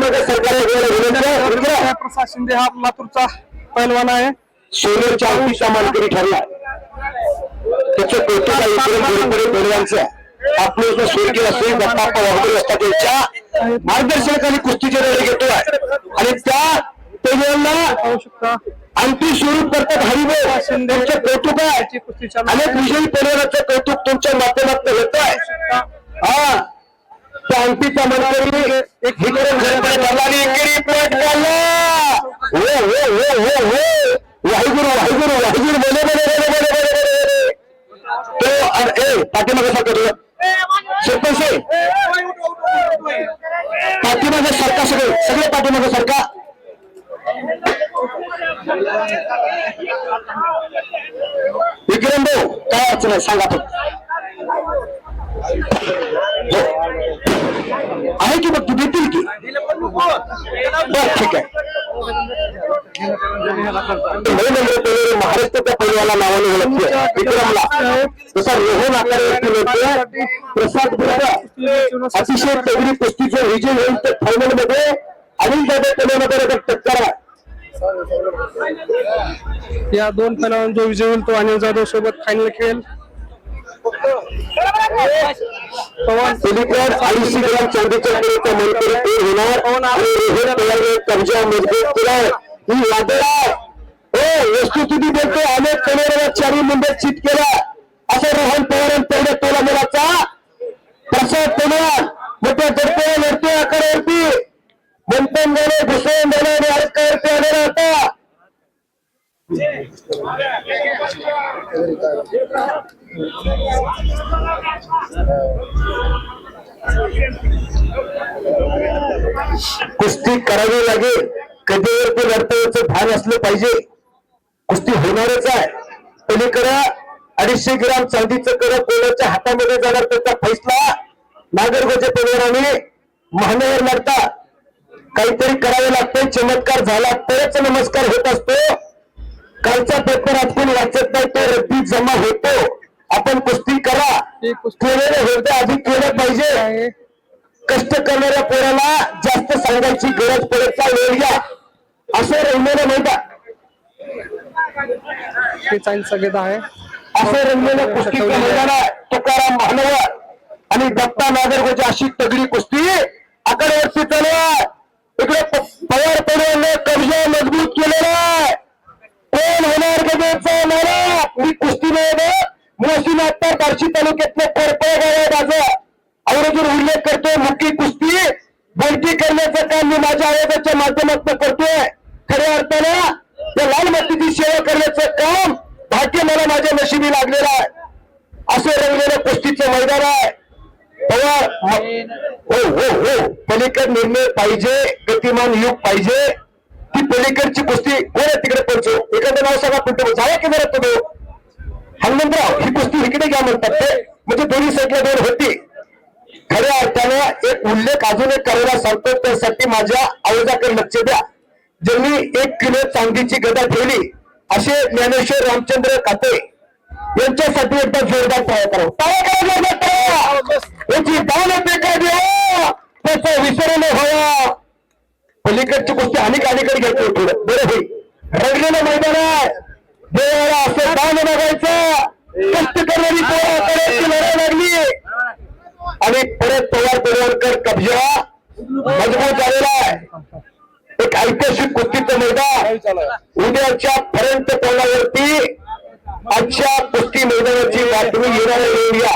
पाठीमागे सरकार प्रसाद शिंदे हा लातूरचा पैलवान आहे. सोनेरच्या अंगठीचा मानकरी ठरला. त्याचं कौतुक पैलवानचं आपलं स्वर्गीय असलेले दत्ताप्पा वाघोरे असतात त्यांच्या मार्गदर्शनाखाली कुस्तीचे लढे घेतोय आणि त्या पैलवानला पाहू शकता अंतिम स्वरूप करतात हरिभाऊ त्यांचं कौतुक आहे. अनेक विजयी पैलवानाचं कौतुक तुमच्या माध्यमातून होत आहे. हा त्या अंगठीचा मानकरी एक हिकरून हो हो हो हो हो वाहिगुरु वाहिगुरु वाहिगुरु बोले बोले बोले बोले बोले बोले तो पाठीमागे सरकार सरपंच पाठीमागे सरकार सगळे सगळे पाठीमागे सरकार विक्रम भाऊ काय अडचण आहे सांगा तो आहे की बघ तू देतील की बर ठीक आहे. महाराष्ट्राच्या पैलवाला नावाने ओळखते विक्रमला तसा रोहन आकार प्रसाद अतिशय तगडी कुस्तीचे विजय होईल तर फायनल मध्ये अनिल दादा पैलवानाकडे टक्कर आहे. या दोन पैलवान जो विजय होईल तो अनिल जाधव सोबत फायनल खेळेल. पलीकडे 250 ग्राम चांदीच्या किलोचा मानकरी दूर होणार आणि रोहन पवारने कब्जा मजबूत केलाय. ही वादळ आहे हो वस्तुस्थिती बोलतो अनेक पैलवानांना 4 मुंबईत चित केला असं रोहन पवार तेवढ्या तोला मुलाचा प्रसाद पवार मोठ्या जडपे लढतोय आकारावरती मंथन झाले घुसवून झाले आणि आजकावरती आलेला होता. कुस्ती करावी लागेल कधीवरती लढतोयचं भान असलं पाहिजे. कुस्ती होणारच आहे. पलीकडे 250 ग्राम चांदीचं कड कोणाच्या हातामध्ये जाणार त्याचा फैसला नागरगोजे पैलवानाने महानगर लढता काहीतरी करावे लागते. चमत्कार झाला तरच नमस्कार होत असतो. कालचा पेपर आपण वाचत नाही तो रद्दी जमा होतो. आपण कुस्ती करा केलेले होते आधी केलं पाहिजे. कष्ट करणाऱ्या पोराला जास्त सांगायची गरज पडत वेळ घ्या असं रंगलेलं माहिती आहे. असं रंगलेलं कुस्तीचं मैदान आहे. तुकाराम महानवर आणि दत्ता नागरगोजे अशी तगडी कुस्ती आकड्यावरती चालू आहे. इकडे पवार पैलवानने कब्जा मजबूत केलेला आहे. कोण होणार गजेचा नारा ही कुस्ती नाही मोहसिन अत्तार बार्शी तालुक्यातले कोरपळे गाव आहे माझं आवर्जून उल्लेख करतोय. मुख्य कुस्ती बोलकी करण्याचं काम मी माझ्या आयोगाच्या माध्यमातून करतोय. खऱ्या अर्थानं या लाल मातीची सेवा करण्याचं काम भाग्य मला माझ्या नशिबी लागलेलं आहे. असं रंगलेलं कुस्तीचं मैदान आहे. पवार हो हो हो पलीकड निर्णय पाहिजे गतिमान युग पाहिजे. ती पलीकडची कुस्ती कोण तिकडे पोहोचो एखादं नाव सांगा पुढे जावा की बरं तुम्ही हनुमंतराव ही कुस्ती इकडे घ्या म्हणतात ते म्हणजे दोन्ही साईडला दोन होती. खऱ्या अर्थानं एक उल्लेख अजून एक करायला सांगतो त्यासाठी माझ्या आयोगाकडे लक्ष द्या. ज्यांनी 1 किलो चांदीची गदा ठेवली असे ज्ञानेश्वर रामचंद्र काते यांच्यासाठी एकदा जोरदार तयार करा. याची दान पेका द्या त्याचा विसरून व्हावा. पलीकडची गोष्टी अनेक अलीकडे घेतो थोडं बरं होईल. रंगलेलं मैदान आहे. देवाला असं दान बघायचं कष्ट करणारी पोराकडे लढाई लागली आणि परत पवार पैलवानकर कब्जा मजबूत झालेला आहे. एक ऐतिहासिक कुस्तीचं मैदान उद्याच्या पर्यंत तोंडावरती आजच्या कुस्ती मैदानाची बातमी येणार येऊया.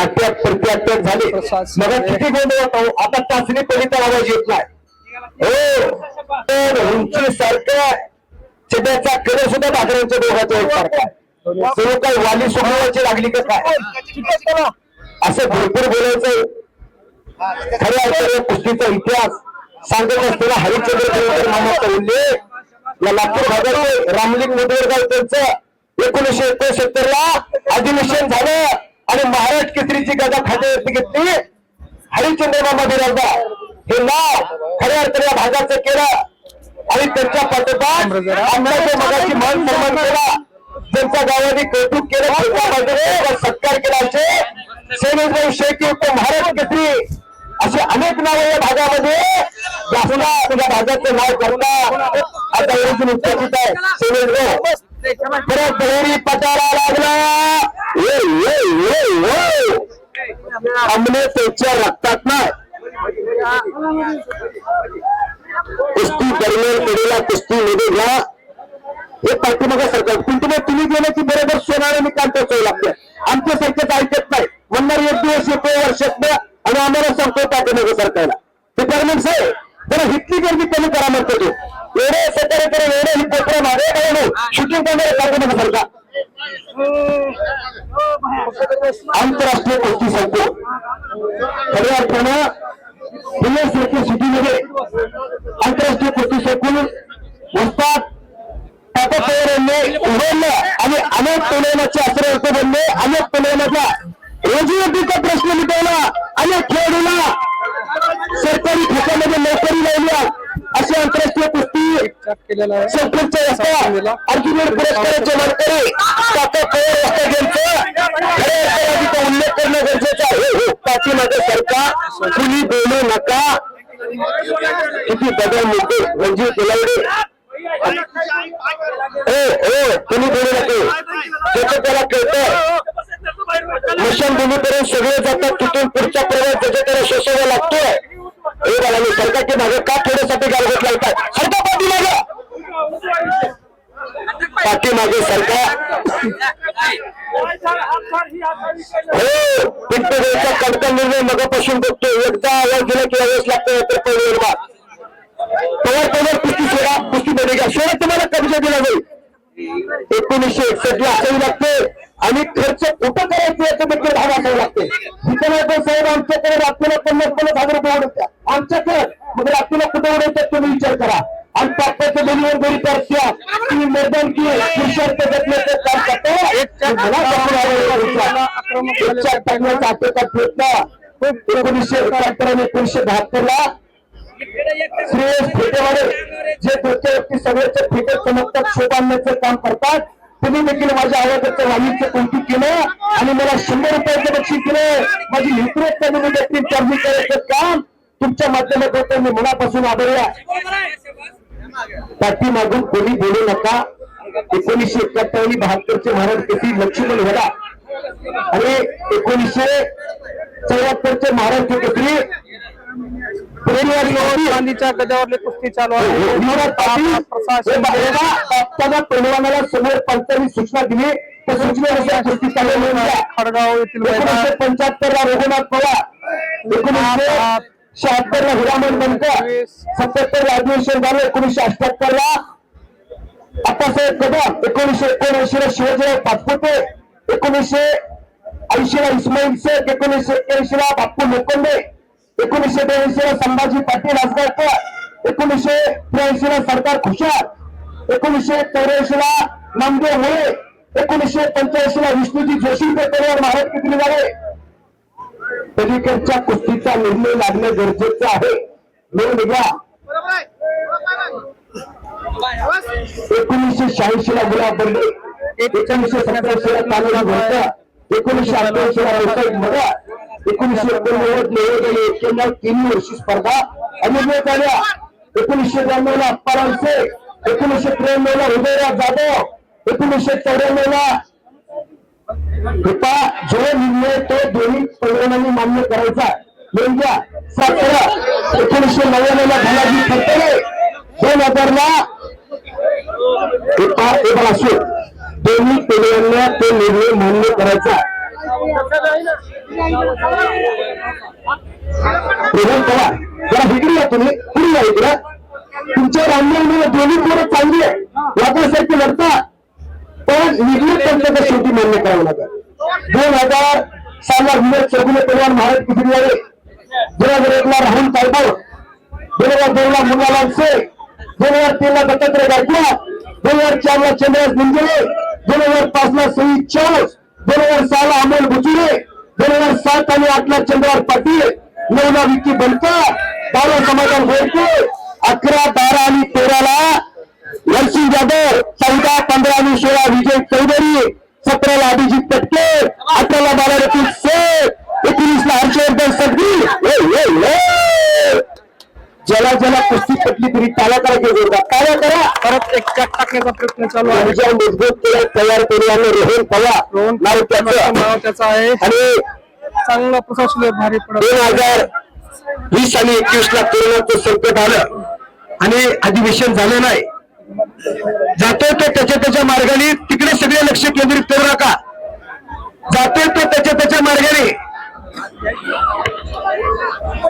अटक प्रत्याटक झाले मग किती गोंधळ होतो. आता चाचणी पलीचा आवाज येत नाही हो तर उंची सारखं चिड्याचा कडे सुद्धा भाकऱ्यांच्या दोघांच्या सारखा सर्व काही वाली सोडवायची लागली का काय असं भरपूर बोलायचं. खऱ्या अर्थाने कुस्तीचा इतिहास सांगत असताना हरिश्चंद्र नामाचा उल्लेख या लातूर भागाचे रामलिंग मुदगरगाव त्यांचं 1969 ला अधिवेशन झालं आणि महाराष्ट्र केसरीची गदा खात्यावरती घेतली. हरिश्चंद्र मामा बिराजदा हे नाव खऱ्या अर्थाने या भागाचं केलं आणि त्यांच्या पाठोपाठ आमदार मगाची मान सन्मान केला. ज्यांच्या गावाने कौतुक केलं सत्कार केला. शैलेशभाई शेळके तो महाराज केसरी असे अनेक नावं या भागामध्ये जास्त तुझ्या भागाचं नाव करता आता एवढी उपस्थित आहे शैलेशभाऊ परत बहिरी पटाला लागला आमने त्याच्या रक्तात नाही कुस्ती दरम्यान केलेल्या कुस्तीमध्ये घ्या हे पाठीमागे सरकार तुम्ही गेले की बरोबर सोनाराने कांता सोय लागते आमच्यासारखेच ऐकत नाही म्हणणार एक दिवस येतो वर्षात आणि आम्हाला सांगतो पाठीमागे सरकारला ते परमेंट आहे जरा हिटली गर्दी कमी करा म्हणतो तो एवढे सकाळी करून एवढे ही पोत्र मागे शूटिंग करणारे पाठीमागे सरकार आंतरराष्ट्रीय कुस्ती संघ खऱ्या अर्थानं पुण्यासारख्या सिटीमध्ये आंतरराष्ट्रीय कुस्ती संकुल वस्तात टाटा यांनी उघडलं आणि अनेक पैलवानाचे आश्रय होते बनले अनेक पैलवानाचा रोजीरोटीचा प्रश्न मिटवला अनेक खेळाडूला सरकारी खात्यामध्ये नोकरी लावल्या असे आंतरराष्ट्रीय कुस्ती संकुलचे रस्ता अर्जुन पुरस्काराचे मानकरी टाटा यांचा उल्लेख करणं गरजेचं आहे पाठीमागे सरकार कुणी बोलू नका किती बदल मुद्दे रणजित गुलावडे तुम्ही बोलू नका त्याचं त्याला कळतं मशानभूमीपर्यंत सगळे जातात तिथून पुढचा प्रवास त्याच्याकडे सोसावा लागतोय हे मला मी सरकारच्या मागे का थोड्यासाठी गालबोट लावतात सरकार पाठीमागे सरकार हो पिंपळगावचा कडका निर्णय मगापासून बघतो एकदा आवाज दिला की आवाज लागतो तर पहिली पवार कुस्ती सोडा कुस्तीमध्ये घ्या सोडा तुम्हाला कब्जा दिला जाईल 1961 ला असावी लागते आणि खर्च कुठं करायचं याच्याबद्दल भाग असावं लागते विद्यालय साहेब आमच्याकडे रात्रीला 50,000 रुपये उडवत्या आमच्याकडे मग रात्रीला कुठे उडवतात तुम्ही विचार करा आणि पापाच्या बलीवर बरी करत्या तुम्ही मैदान की पुरुषार्थ घेतल्याचं काम करता टाकण्याचा आपल्याचा प्रयत्न 1971 आणि 1972 ला श्रेयस फेटेवाडे जे डोक्यावरती सगळ्याचे फेटे चमकतात शोभ आणण्याचं काम करतात तुम्ही देखील माझ्या आवाजाचं वाणीचं कौतुक केलं आणि मला 100 रुपयाचं बक्षीस दिलं माझी नेतृत्व देखील चालू करायचं काम तुमच्या माध्यमातून मी मनापासून आभारी आहे पाठीमागून कोणी बोलू नका 1971 आणि 72 महाराज केसरी लक्ष्मण होता आणि 1974 महाराष्ट्र केसरी गांधीच्या गजावरले कुस्ती चालू आहे पैलवानाला समोर पंचांनी सूचना दिली त्या सूचनेनुसार कुस्ती चालू खडगाव येथील 1975 ला रघुनाथ पवार 1976 ला हिरामण बनकर 77 ला अधिवेशन झालं 1978 ला आप्पासाहेब कदम 1979 ला शिवाजीराव पाचपुते 1980 ला इस्माईल शेख 1981 ला बाप्पू लोखंडे 1982 ला संभाजी पाटील आसगावकर 1983 ला सरकार खुशाल 1984 ला नामदेव मुळे 1985 ला विष्णूजी जोशी पेटवर महाराज किती झाले पलीकडच्या कुस्तीचा निर्णय लागणं गरजेचं आहे वेगवेगळ्या 1986 ला गुलाब बंडे 1987 ला तानाजी भोसले 1988 ला व्यावसायिक मदा 1989 ला 3 वर्षी स्पर्धा अनुभव झाल्या 1992 ला अप्पारांचे 1993 ला उदयराज जाधव 1994 ला कृपा जो निर्णय तो दोन्ही पैलवानांनी मान्य करायचा म्हणजे 1999 ला धनाजी फडतरे 2000 ला कृपा एवढा असो दोन्ही पैलवानांना तो निर्णय मान्य करायचा जरा बिघडला तुम्ही पुढे या इकडं तुमच्या रामदेव दोन्ही पोरं चांगली आहे वाटासाठी लढता पण निर्णय त्यांच्या शेवटी मान्य करावं लागेल 2000 साला विनोद चौगुले पैलवान महाराज किती झाले 2001 ला राहुल तायबो 2002 ला मुन्नालाल शेख 2003 ला दत्तात्रय गायकवाड 2004 ला चंद्रराज निंजळे 2005 ला सईद चौस 2006 ला अमोल बुचुरे 2007 आणि 8 ला चंद्रराज पाटील 9 ला विक्की बनकर 12 समाधान गोयके 11, 12 आणि 13 ला नरसिंह जाधव 14, 15 आणि 16 विजय चौधरी 17 ला अभिजित तटके 18 ला बालारती शेख ज्याला कुस्ती पटली तरी त्याला करायचे जोरदार काय करा. परत एक कट टाकण्याचा प्रयत्न चालू आहे. त्यांच्या मजबूत केलं तयार करून रोहन पवार नाव त्याचं नाव त्याचं आहे. आणि चांगला प्रशासकीय भारी पडत 2020 आणि 21 ला कोरोनाचं संकट आलं आणि अधिवेशन झालं नाही. जातोय तो त्याच्या मार्गाने तिकडे सगळे लक्ष केंद्रित करू नका. जातोय तो त्याच्या मार्गाने.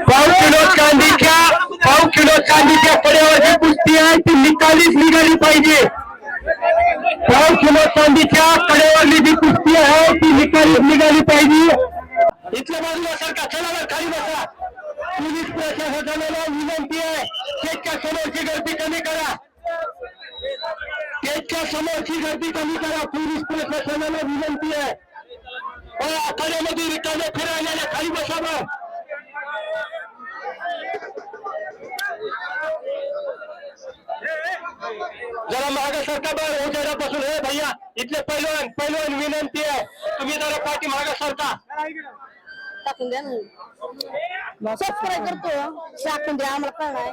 पाव किलो चांदीच्या कड्यावरची कुस्ती आहे ती निघाली पाहिजे. पाव किलो चांदीच्या कड्यावरली जी कुस्ती आहे ती निघाली पाहिजे. इथल्या बाजूला सरका चला खाली बसा. पोलीस प्रशासनाला विनंती आहे स्टेजच्या समोरची गर्दी कमी करा. स्टेजच्या समोरची गर्दी कमी करा. पोलीस प्रशासनाला विनंती आहे. आखाड्यामध्ये रिकामे फिरायला खाली बसा मग. जरा मागे सरका बरं उजेडापासून. हे भैया इथले पैलवान विनंती आहे तुम्ही जरा पाठी मागे सरका. टाकून द्या ना. सबस्क्राईब करतो टाकून द्या आम्हाला कळणार.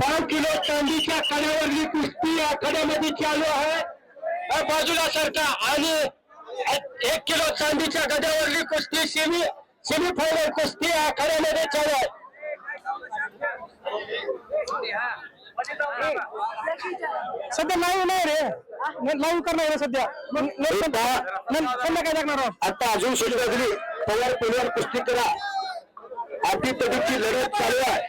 5 किलो चांदीच्या कड्यावरली कुस्ती आखाड्यामध्ये चालू आहे. बाजूला सरका. आणि 1 किलो चांदीच्या गड्यावरली कुस्ती सेमीफायनल कुस्ती आखाड्यामध्ये चालू आहे. सध्या लाईव्ह नाही रे. लाईव्ह करणार आहे सध्या. काय लागणार आहोत. आता अजून सुरू झाली. पवार कुस्ती करा. आटीतटीची लढत चालू आहे.